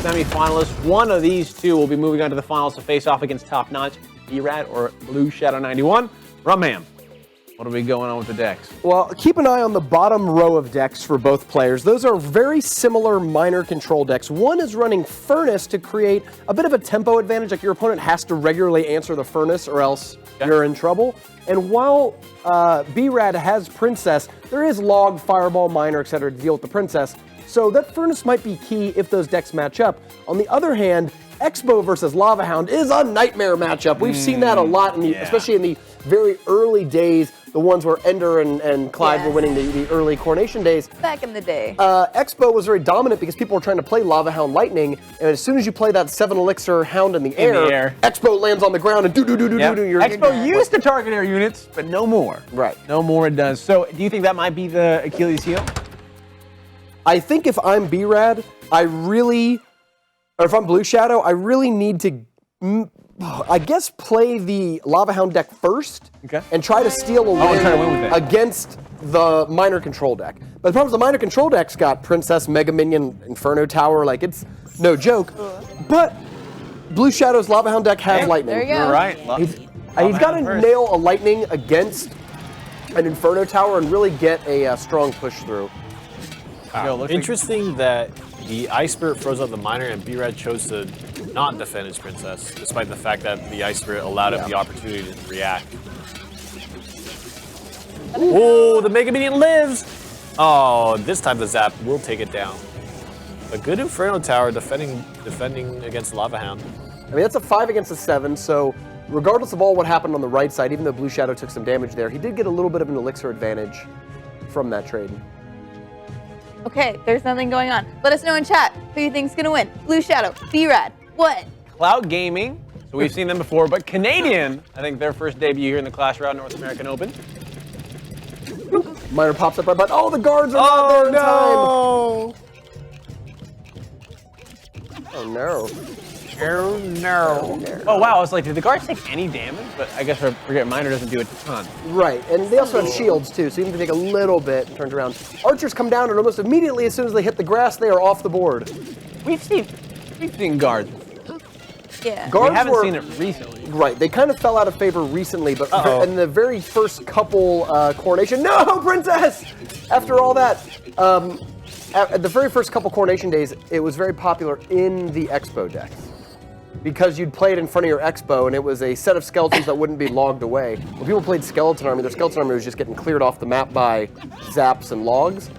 semifinalists. One of these two will be moving on to the finals to face off against top-notch B-rad or Blue Shadow 91. Rumham, what are we going on with the decks? Well, keep an eye on the bottom row of decks for both players. Those are very similar minor control decks. One is running Furnace to create a bit of a tempo advantage, like your opponent has to regularly answer the Furnace or else you're in trouble. And while B-rad has Princess, there is Log, Fireball, Miner, etc. to deal with the Princess. So that Furnace might be key if those decks match up. On the other hand, Expo versus Lava Hound is a nightmare matchup. We've seen that a lot, especially in the very early days, the ones where Ender and Clyde were winning the early Coronation days. Back in the day. Expo was very dominant because people were trying to play Lava Hound Lightning, and as soon as you play that 7 Elixir Hound in the air, Expo lands on the ground and do-do-do-do-do-do. Expo used to target air units, but no more. Right. No more it does. So do you think that might be the Achilles heel? I think if I'm B-rad, or if I'm Blue Shadow, I really need to, I guess, play the Lava Hound deck first and try to steal a win against the minor control deck. But the problem is the minor control deck's got Princess, Mega Minion, Inferno Tower, like it's no joke. But Blue Shadow's Lava Hound deck has Lightning. There you go. You're right. He's got to nail a Lightning against an Inferno Tower and really get a strong push through. Interesting that the Ice Spirit froze up the Miner and B-rad chose to not defend his Princess, despite the fact that the Ice Spirit allowed him the opportunity to react. Oh, the Mega Minion lives! Oh, this time the Zap will take it down. A good Inferno Tower defending against Lava Hound. I mean, that's a 5 against a 7, so regardless of all what happened on the right side, even though Blue Shadow took some damage there, he did get a little bit of an Elixir advantage from that trade. Okay, there's nothing going on. Let us know in chat who you think's gonna win. Blue Shadow, B-rad, what? Clout Gaming. So we've seen them before, but Canadian, I think their first debut here in the Clash Royale North American Open. Miner pops up right behind. Oh, the guards are not there in time. Oh no. Oh no. Oh wow, I was like, did the guards take any damage? But I guess forget Miner doesn't do a ton. Right, and they also have shields too, so even if they take a little bit and turns around. Archers come down and almost immediately as soon as they hit the grass, they are off the board. We've seen guards. Yeah. Guards we haven't seen it recently. Right, they kind of fell out of favor recently, but in the very first couple Coronation, no, Princess! After all that, at the very first couple Coronation days, it was very popular in the Expo decks. Because you'd play it in front of your Expo, and it was a set of skeletons that wouldn't be logged away. When people played Skeleton Army, their Skeleton Army was just getting cleared off the map by zaps and logs.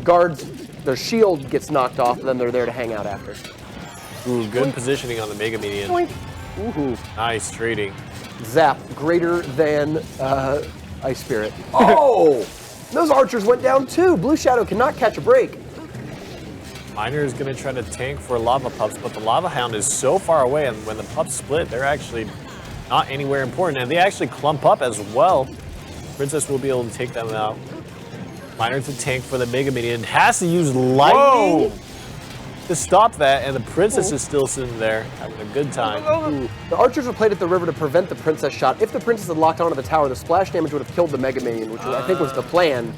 Guards, their shield gets knocked off, and then they're there to hang out after. Ooh, good positioning on the Mega Minion. Ooh. Nice trading. Zap, greater than Ice Spirit. Oh! Those archers went down too. Blue Shadow cannot catch a break. Miner is going to try to tank for Lava Pups, but the Lava Hound is so far away, and when the Pups split, they're actually not anywhere important, and they actually clump up as well. Princess will be able to take them out. Miner to tank for the Mega Minion, has to use Lightning to stop that, and the Princess is still sitting there, having a good time. The archers were played at the river to prevent the Princess shot. If the Princess had locked onto the tower, the splash damage would have killed the Mega Minion, which I think was the plan.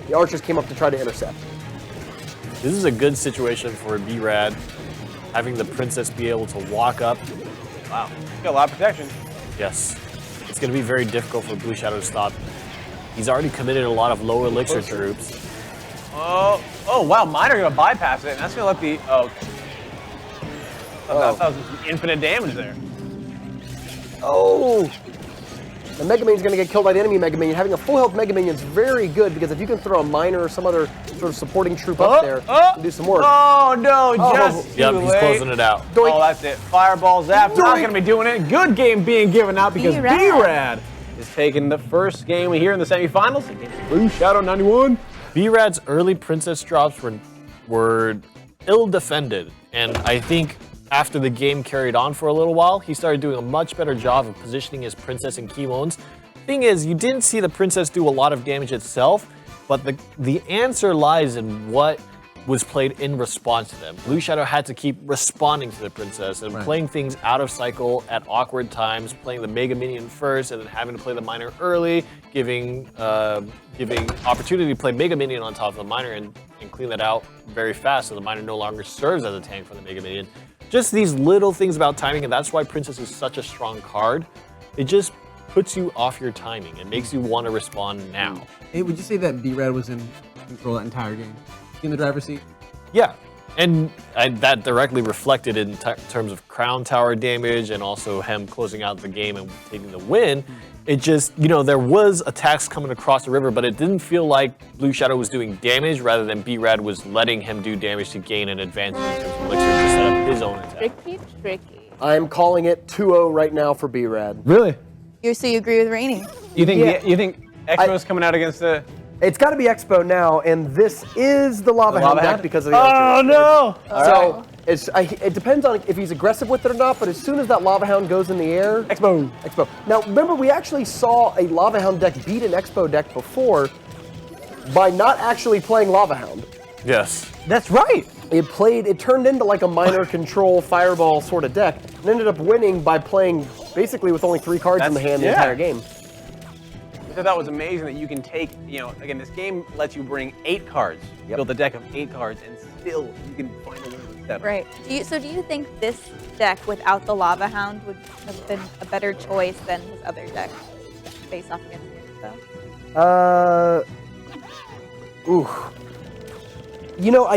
The archers came up to try to intercept. This is a good situation for B-rad, having the Princess be able to walk up. Wow, got a lot of protection. Yes, it's going to be very difficult for Blue Shadow to stop. He's already committed a lot of low Elixir troops. Oh wow, Miner gonna bypass it, and that's gonna let the that was infinite damage there. Oh! The Mega Minion's going to get killed by the enemy Mega Minion. Having a full health Mega Minion is very good because if you can throw a Miner or some other sort of supporting troop up there and do some work. Oh no, just too he's late. closing it out. Doink. Oh, that's it. Fireball Zap, not going to be doing it. Good game being given out because B-rad is taking the first game here in the semifinals against Blue Shadow 91. B-rad's early Princess drops were ill-defended, and I think after the game carried on for a little while, he started doing a much better job of positioning his Princess in key wounds. Thing is, you didn't see the Princess do a lot of damage itself, but the answer lies in what was played in response to them. Blue Shadow had to keep responding to the Princess and playing things out of cycle at awkward times, playing the Mega Minion first and then having to play the Miner early, giving opportunity to play Mega Minion on top of the Miner and clean that out very fast so the Miner no longer serves as a tank for the Mega Minion. Just these little things about timing, and that's why Princess is such a strong card. It just puts you off your timing. It makes you want to respond now. Hey, would you say that B-rad was in control that entire game? In the driver's seat? Yeah, and that directly reflected in terms of crown tower damage and also him closing out the game and taking the win. It just, you know, there was attacks coming across the river, but it didn't feel like Blue Shadow was doing damage rather than B-rad was letting him do damage to gain an advantage in terms of Elixir to set up his own attack. Tricky. I'm calling it 2-0 right now for B-rad. Really? So you agree with Rainey? You think Expo's coming out against the... It's got to be Expo now, and this is the Lava Hound deck because of the Oh, no! So it depends on if he's aggressive with it or not, but as soon as that Lava Hound goes in the air... Expo. Now, remember, we actually saw a Lava Hound deck beat an Expo deck before by not actually playing Lava Hound. Yes. That's right! It turned into like a minor control fireball sort of deck, and ended up winning by playing basically with only 3 cards in the hand the entire game. I thought that was amazing that you can take, you know, again, this game lets you bring 8 cards, build a deck of 8 cards, and still you can find a way to set up. Right. So do you think this deck without the Lava Hound would have been a better choice than his other deck face off against it, Ooh. You know,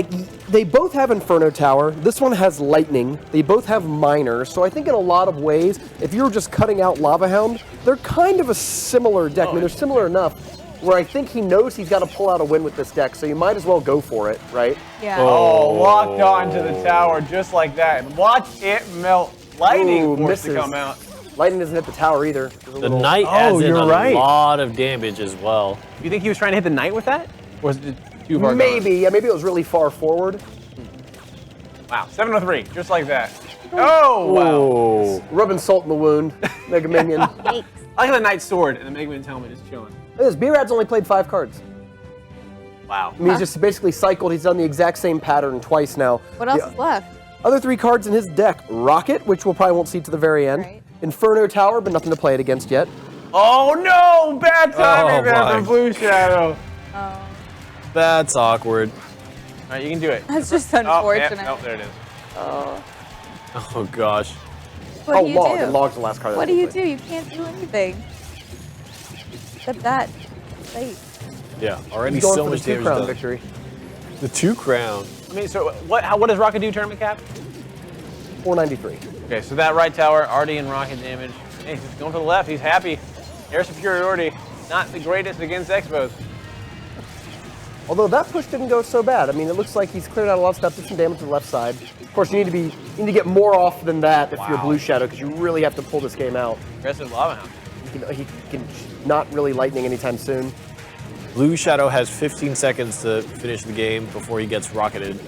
they both have Inferno Tower. This one has Lightning. They both have Miner. So I think in a lot of ways, if you're just cutting out Lava Hound, they're kind of a similar deck. I mean, they're similar enough where I think he knows he's got to pull out a win with this deck. So you might as well go for it, right? Yeah. Oh, locked onto the tower just like that. And watch it melt. Lightning forced to come out. Lightning doesn't hit the tower either. The Knight adds in a lot of damage as well. You think he was trying to hit the Knight with that? Or was it too far Maybe. Yeah, maybe it was really far forward. Wow, 7-3, just like that. Oh, wow. Rubbing salt in the wound. Mega Minion. Yikes. I like the Knight's sword and the Mega Man's helmet just chilling. Look at this. B-rad's only played 5 cards. Wow. I mean, he's just basically cycled. He's done the exact same pattern twice now. What else is left? Other 3 cards in his deck. Rocket, which we'll probably won't see to the very end. Right. Inferno Tower, but nothing to play it against yet. Oh no! Bad timing there my. from Blue Shadow. Oh. That's awkward. All right, you can do it. That's just unfortunate. Oh, there it is. Oh. Oh gosh. What do you Log. do? Log's the last card. What do you do? You can't do anything. Except that. Safe. Yeah, already He's going so for much the 2 damage crown done. victory. The 2 crown. I mean, so what does Rocket do tournament cap? 493. Okay, so that right tower already in rocket damage. Hey, he's going for the left. He's happy. Air superiority, not the greatest against Expos. Although that push didn't go so bad. I mean, it looks like he's cleared out a lot of stuff, did some damage to the left side. Of course, you need to get more off than that if you're Blue Shadow, because you really have to pull this game out. Aggressive Lava Hound. He can not really Lightning anytime soon. Blue Shadow has 15 seconds to finish the game before he gets rocketed.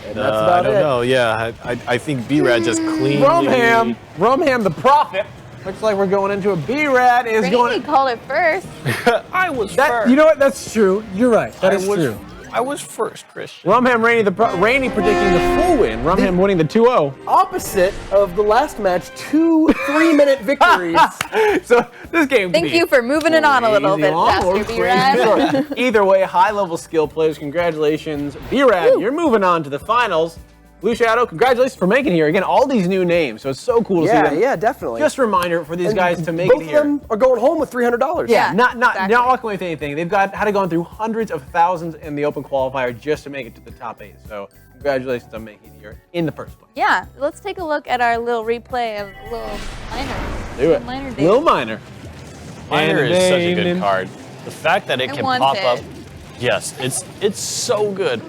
And that's about I it. don't know. Yeah, I think B-rad just cleanly. Rumham the Prophet. Looks like we're going into a B-rad is Rainey going. called it first. I was That, first. you know what? That's true. You're right. That is true. I was first, Christian. Rumham Rainey predicting the full win. Rumham winning the 2-0. Opposite of the last match, 2 3-minute victories. So this game. Thank you for moving it on a little bit faster, B-rad. Either way, high-level skill players. Congratulations, B-rad. You're moving on to the finals. Blue Shadow, congratulations for making it here. Again, all these new names, so it's so cool to see them. Yeah, definitely. Just a reminder for these guys to make it here. Both of them are going home with $300. Yeah, not exactly. walking away with anything. They've had to go through hundreds of thousands in the open qualifier just to make it to the top 8. So congratulations on making it here in the first place. Yeah, let's take a look at our little replay of Lil Miner. Do it. Miner Lil Miner. Miner is such a good card. The fact that it can pop up. Yes, it's so good.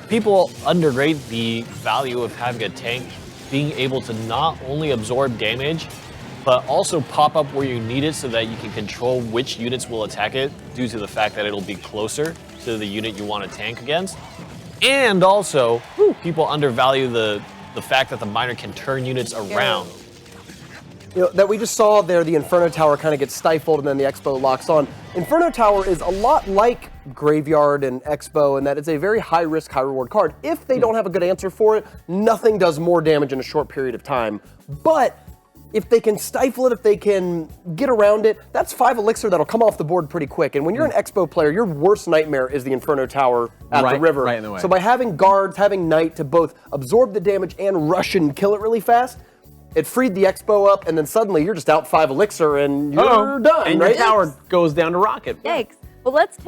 People underrate the value of having a tank being able to not only absorb damage, but also pop up where you need it so that you can control which units will attack it due to the fact that it'll be closer to the unit you want to tank against. And also, people undervalue the fact that the Miner can turn units around. that we just saw there, the Inferno Tower kind of gets stifled and then the Expo locks on. Inferno Tower is a lot like Graveyard and Expo in that it's a very high risk, high reward card. If they don't have a good answer for it, nothing does more damage in a short period of time. But if they can stifle it, if they can get around it, that's 5 elixir that'll come off the board pretty quick. And when you're an Expo player, your worst nightmare is the Inferno Tower at the river. Right in the way. So by having guards, having Knight to both absorb the damage and rush and kill it really fast, it freed the Expo up, and then suddenly you're just out 5 elixir and you're done, and right? your tower goes down to rocket. Yikes. Well, let's